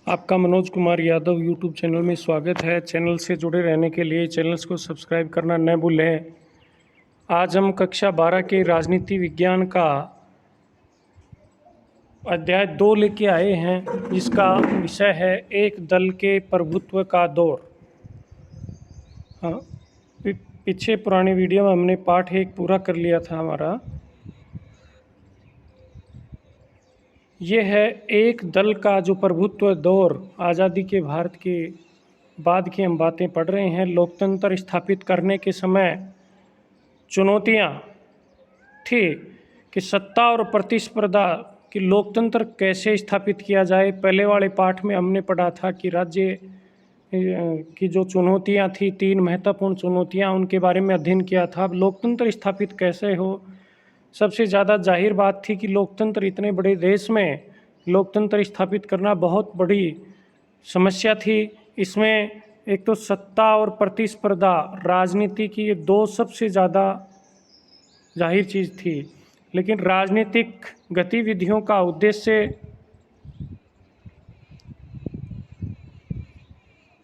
आपका Manoj Kumar Yadav YouTube channel में स्वागत है। चैनल से जुड़े रहने के लिए चैनल्स को सब्सक्राइब करना न भूलें। आज हम कक्षा 12 के राजनीति विज्ञान का अध्याय 2 लेके आए हैं, जिसका विषय है एक दल के प्रभुत्व का दौर। हाँ, पीछे पुराने वीडियो में हमने पाठ 1 पूरा कर लिया था हमारा। ये है एक दल का जो प्रभुत्व दौर, आज़ादी के भारत के बाद की हम बातें पढ़ रहे हैं। लोकतंत्र स्थापित करने के समय चुनौतियाँ थी कि सत्ता और प्रतिस्पर्धा कि लोकतंत्र कैसे स्थापित किया जाए। पहले वाले पाठ में हमने पढ़ा था कि राज्य की जो चुनौतियाँ थी, 3 महत्वपूर्ण चुनौतियाँ, उनके बारे में अध्ययन किया था। अब लोकतंत्र स्थापित कैसे हो, सबसे ज़्यादा जाहिर बात थी कि लोकतंत्र इतने बड़े देश में लोकतंत्र स्थापित करना बहुत बड़ी समस्या थी। इसमें एक तो सत्ता और प्रतिस्पर्धा, राजनीति की, ये 2 सबसे ज़्यादा जाहिर चीज़ थी। लेकिन राजनीतिक गतिविधियों का उद्देश्य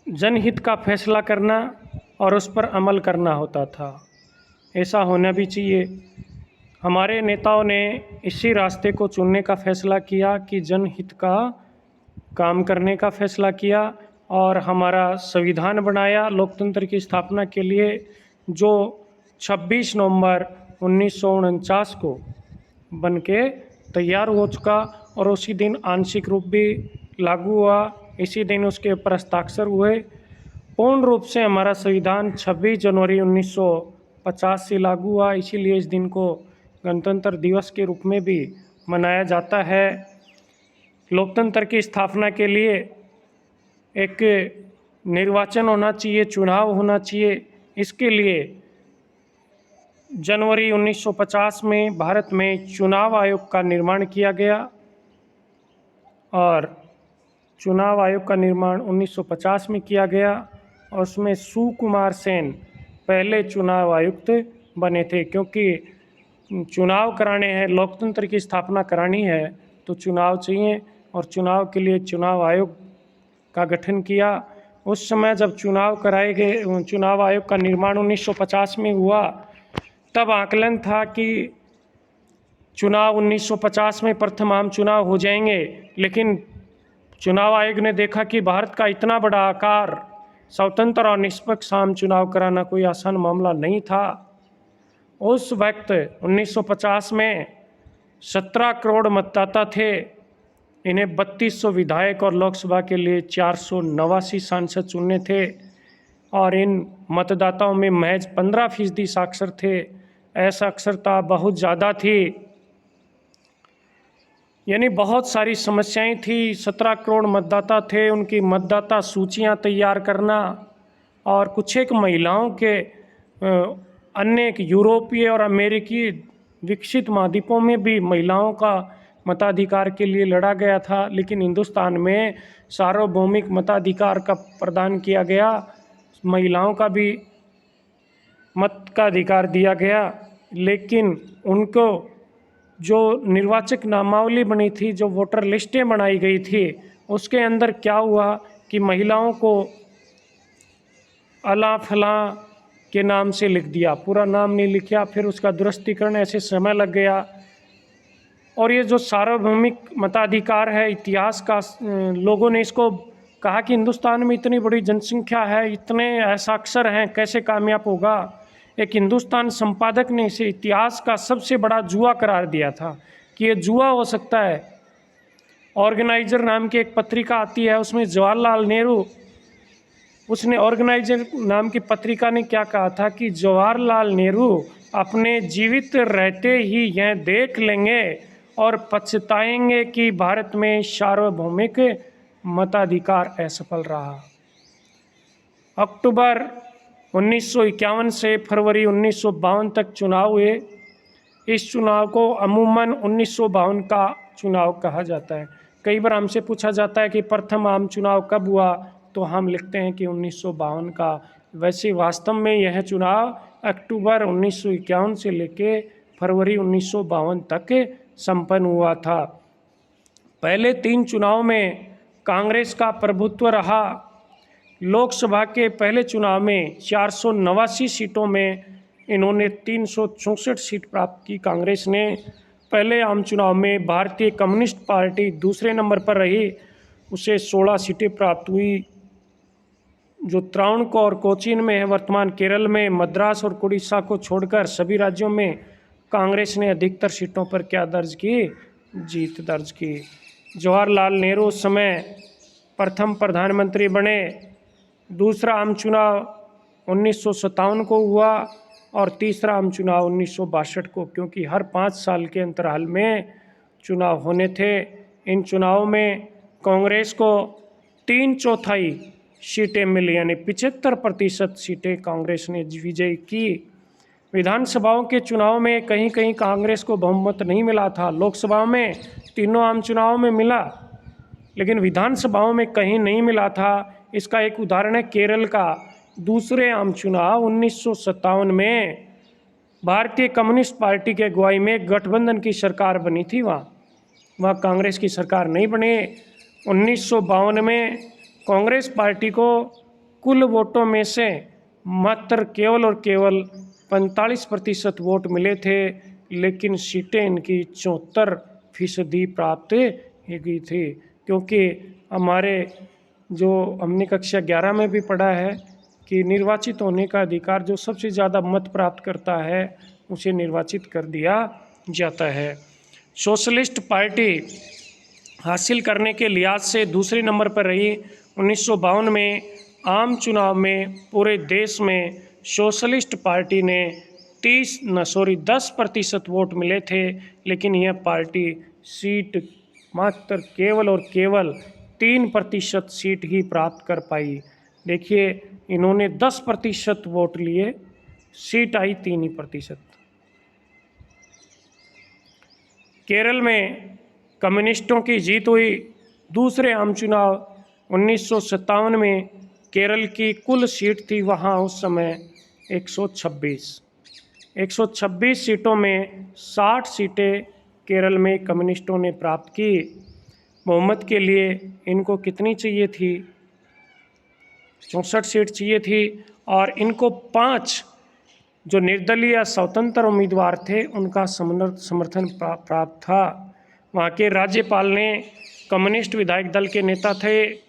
जनहित का फैसला करना और उस पर अमल करना होता था। ऐसा होना भी चाहिए। हमारे नेताओं ने इसी रास्ते को चुनने का फैसला किया कि जनहित का काम करने का फैसला किया और हमारा संविधान बनाया लोकतंत्र की स्थापना के लिए, जो 26 नवंबर 1949 को बन के तैयार हो चुका और उसी दिन आंशिक रूप भी लागू हुआ। इसी दिन उसके ऊपर हस्ताक्षर हुए। पूर्ण रूप से हमारा संविधान 26 जनवरी 1950 से लागू हुआ। इसीलिए इस दिन को गणतंत्र दिवस के रूप में भी मनाया जाता है। लोकतंत्र की स्थापना के लिए एक निर्वाचन होना चाहिए, चुनाव होना चाहिए। इसके लिए जनवरी 1950 में भारत में चुनाव आयोग का निर्माण किया गया और चुनाव आयोग का निर्माण 1950 में किया गया और उसमें सुकुमार सेन पहले चुनाव आयुक्त बने थे। क्योंकि चुनाव कराने हैं, लोकतंत्र की स्थापना करानी है तो चुनाव चाहिए और चुनाव के लिए चुनाव आयोग का गठन किया। उस समय जब चुनाव कराए गए, चुनाव आयोग का निर्माण 1950 में हुआ, तब आकलन था कि चुनाव 1950 में प्रथम आम चुनाव हो जाएंगे। लेकिन चुनाव आयोग ने देखा कि भारत का इतना बड़ा आकार, स्वतंत्र और निष्पक्ष आम चुनाव कराना कोई आसान मामला नहीं था। उस वक्त 1950 में 17 करोड़ मतदाता थे। इन्हें 3200 विधायक और लोकसभा के लिए 489 सांसद चुनने थे और इन मतदाताओं में महज 15% साक्षर थे। असाक्षरता बहुत ज़्यादा थी, यानी बहुत सारी समस्याएं थी। 17 करोड़ मतदाता थे, उनकी मतदाता सूचियां तैयार करना और कुछ एक महिलाओं के अन्य यूरोपीय और अमेरिकी विकसित महाद्वीपों में भी महिलाओं का मताधिकार के लिए लड़ा गया था। लेकिन हिंदुस्तान में सार्वभौमिक मताधिकार का प्रदान किया गया, महिलाओं का भी मत का अधिकार दिया गया। लेकिन उनको जो निर्वाचक नामावली बनी थी, जो वोटर लिस्टें बनाई गई थी, उसके अंदर क्या हुआ कि महिलाओं को अला फलां के नाम से लिख दिया, पूरा नाम नहीं लिखा। फिर उसका दुरुस्तीकरण, ऐसे समय लग गया। और ये जो सार्वभौमिक मताधिकार है, इतिहास का लोगों ने इसको कहा कि हिंदुस्तान में इतनी बड़ी जनसंख्या है, इतने हस्ताक्षर हैं, कैसे कामयाब होगा। एक हिंदुस्तान संपादक ने इसे इतिहास का सबसे बड़ा जुआ करार दिया था कि ये जुआ हो सकता है। ऑर्गेनाइजर नाम की एक पत्रिका आती है, उसमें जवाहरलाल नेहरू, उसने ऑर्गेनाइजर नाम की पत्रिका ने क्या कहा था कि जवाहरलाल नेहरू अपने जीवित रहते ही यह देख लेंगे और पछताएंगे कि भारत में सार्वभौमिक मताधिकार असफल रहा। अक्टूबर 1951 से फरवरी 1952 तक चुनाव हुए। इस चुनाव को अमूमन 1952 का चुनाव कहा जाता है। कई बार हमसे पूछा जाता है कि प्रथम आम चुनाव कब हुआ, तो हम लिखते हैं कि 1952 का। वैसे वास्तव में यह चुनाव अक्टूबर 1951 से लेके फरवरी 1952 तक संपन्न हुआ था। पहले 3 चुनाव में कांग्रेस का प्रभुत्व रहा। लोकसभा के पहले चुनाव में 489 सीटों में इन्होंने 364 सीट प्राप्त की कांग्रेस ने। पहले आम चुनाव में भारतीय कम्युनिस्ट पार्टी दूसरे नंबर पर रही, उसे 16 सीटें प्राप्त हुई। जो त्रावणकोर और कोचीन में है, वर्तमान केरल में, मद्रास और उड़ीसा को छोड़कर सभी राज्यों में कांग्रेस ने अधिकतर सीटों पर क्या दर्ज की? जीत दर्ज की। जवाहरलाल नेहरू उस समय प्रथम प्रधानमंत्री बने। दूसरा आम चुनाव 1957 को हुआ और तीसरा आम चुनाव 1962 को, क्योंकि हर 5 साल के अंतराल में चुनाव होने थे। इन चुनावों में कांग्रेस को 3/4 सीटें मिली, यानी 75% सीटें कांग्रेस ने विजय की। विधानसभाओं के चुनाव में कहीं कहीं कांग्रेस को बहुमत नहीं मिला था। लोकसभाओं में तीनों आम चुनावों में मिला, लेकिन विधानसभाओं में कहीं नहीं मिला था। इसका एक उदाहरण है केरल का दूसरे आम चुनाव 1957 में भारतीय कम्युनिस्ट पार्टी के अगुवाई में गठबंधन की सरकार बनी थी। वहाँ कांग्रेस की सरकार नहीं बनी। 1952 में कांग्रेस पार्टी को कुल वोटों में से मात्र केवल और केवल 45% वोट मिले थे, लेकिन सीटें इनकी 74% प्राप्त की गई थी। क्योंकि हमारे जो हमने कक्षा 11 में भी पढ़ा है कि निर्वाचित होने का अधिकार जो सबसे ज़्यादा मत प्राप्त करता है उसे निर्वाचित कर दिया जाता है। सोशलिस्ट पार्टी हासिल करने के लिहाज से दूसरे नंबर पर रही। 1952 में आम चुनाव में पूरे देश में सोशलिस्ट पार्टी ने 10% वोट मिले थे, लेकिन यह पार्टी सीट मात्र केवल और केवल 3% सीट ही प्राप्त कर पाई। देखिए, इन्होंने 10% वोट लिए, सीट आई 3%। केरल में कम्युनिस्टों की जीत हुई। दूसरे आम चुनाव 1957 में केरल की कुल सीट थी वहाँ उस समय 126 सीटों में 60 सीटें केरल में कम्युनिस्टों ने प्राप्त की। बहुमत के लिए इनको कितनी चाहिए थी? 64 सीट चाहिए थी, और इनको 5 जो निर्दलीय या स्वतंत्र उम्मीदवार थे उनका समर्थन प्राप्त था। वहाँ के राज्यपाल ने कम्युनिस्ट विधायक दल के नेता थे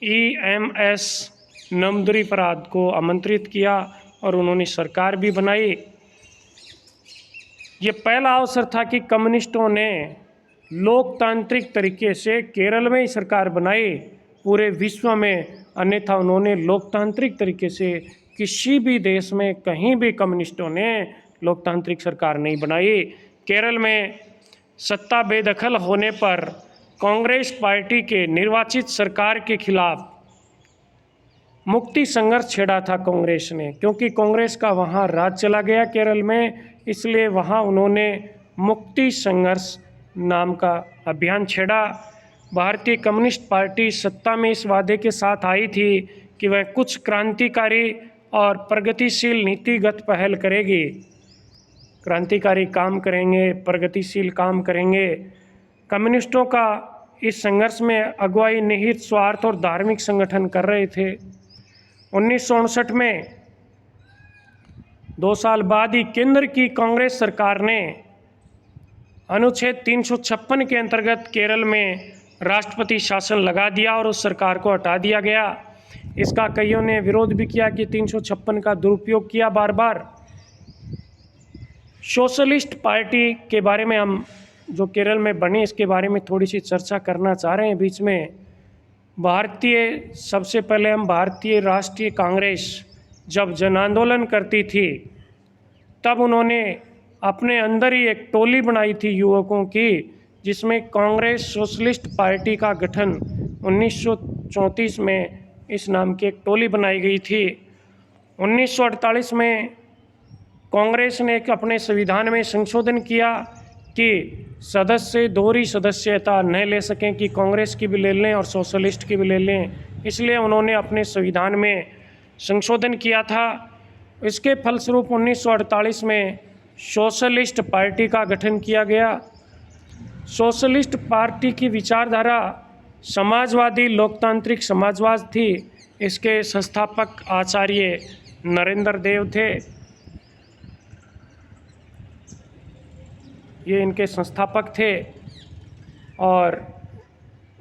EMS नमदुरीपराद को आमंत्रित किया और उन्होंने सरकार भी बनाई। ये पहला अवसर था कि कम्युनिस्टों ने लोकतांत्रिक तरीके से केरल में ही सरकार बनाई, पूरे विश्व में अन्यथा उन्होंने लोकतांत्रिक तरीके से किसी भी देश में कहीं भी कम्युनिस्टों ने लोकतांत्रिक सरकार नहीं बनाई। केरल में सत्ता बेदखल होने पर कांग्रेस पार्टी के निर्वाचित सरकार के खिलाफ मुक्ति संघर्ष छेड़ा था कांग्रेस ने, क्योंकि कांग्रेस का वहाँ राज चला गया केरल में, इसलिए वहाँ उन्होंने मुक्ति संघर्ष नाम का अभियान छेड़ा। भारतीय कम्युनिस्ट पार्टी सत्ता में इस वादे के साथ आई थी कि वह कुछ क्रांतिकारी और प्रगतिशील नीतिगत पहल करेगी। क्रांतिकारी काम करेंगे, प्रगतिशील काम करेंगे। कम्युनिस्टों का इस संघर्ष में अगुवाई निहित स्वार्थ और धार्मिक संगठन कर रहे थे। 1959 में 2 साल बाद ही केंद्र की कांग्रेस सरकार ने अनुच्छेद 356 के अंतर्गत केरल में राष्ट्रपति शासन लगा दिया और उस सरकार को हटा दिया गया। इसका कईयों ने विरोध भी किया कि 356 का दुरुपयोग किया बार बार। सोशलिस्ट पार्टी के बारे में हम जो केरल में बनी इसके बारे में थोड़ी सी चर्चा करना चाह रहे हैं बीच में। सबसे पहले हम भारतीय राष्ट्रीय कांग्रेस जब जन आंदोलन करती थी तब उन्होंने अपने अंदर ही एक टोली बनाई थी युवकों की, जिसमें कांग्रेस सोशलिस्ट पार्टी का गठन 1934 में इस नाम की एक टोली बनाई गई थी। 1948 में कांग्रेस ने अपने संविधान में संशोधन किया कि सदस्य दोहरी सदस्यता न ले सकें, कि कांग्रेस की भी ले लें और सोशलिस्ट की भी ले लें। इसलिए उन्होंने अपने संविधान में संशोधन किया था। इसके फलस्वरूप 1948 में सोशलिस्ट पार्टी का गठन किया गया। सोशलिस्ट पार्टी की विचारधारा समाजवादी लोकतांत्रिक समाजवाद थी, इसके संस्थापक आचार्य नरेंद्र देव थे। ये इनके संस्थापक थे। और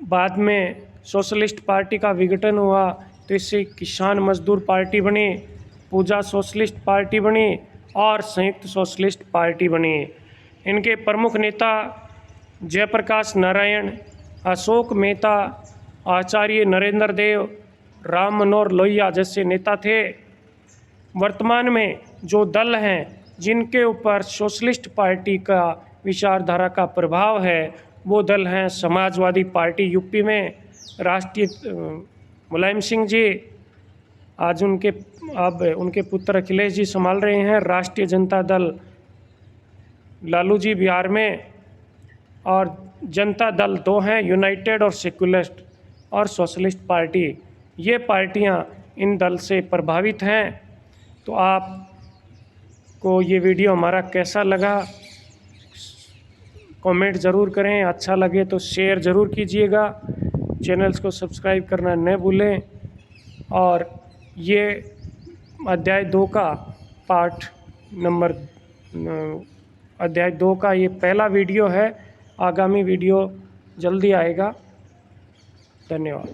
बाद में सोशलिस्ट पार्टी का विघटन हुआ तो इससे किसान मजदूर पार्टी बनी, पूजा सोशलिस्ट पार्टी बनी और संयुक्त सोशलिस्ट पार्टी बनी। इनके प्रमुख नेता जयप्रकाश नारायण, अशोक मेहता, आचार्य नरेंद्र देव, राम मनोहर लोहिया जैसे नेता थे। वर्तमान में जो दल हैं जिनके ऊपर सोशलिस्ट पार्टी का विचारधारा का प्रभाव है, वो दल हैं समाजवादी पार्टी यूपी में, राष्ट्रीय मुलायम सिंह जी, आज उनके पुत्र अखिलेश जी संभाल रहे हैं। राष्ट्रीय जनता दल लालू जी बिहार में, और जनता दल दो हैं, यूनाइटेड और सेकुलरिस्ट और सोशलिस्ट पार्टी। ये पार्टियां इन दल से प्रभावित हैं। तो आपको ये वीडियो हमारा कैसा लगा कमेंट ज़रूर करें, अच्छा लगे तो शेयर ज़रूर कीजिएगा, चैनल्स को सब्सक्राइब करना न भूलें। और ये अध्याय 2 का अध्याय 2 का ये पहला वीडियो है। आगामी वीडियो जल्दी आएगा। धन्यवाद।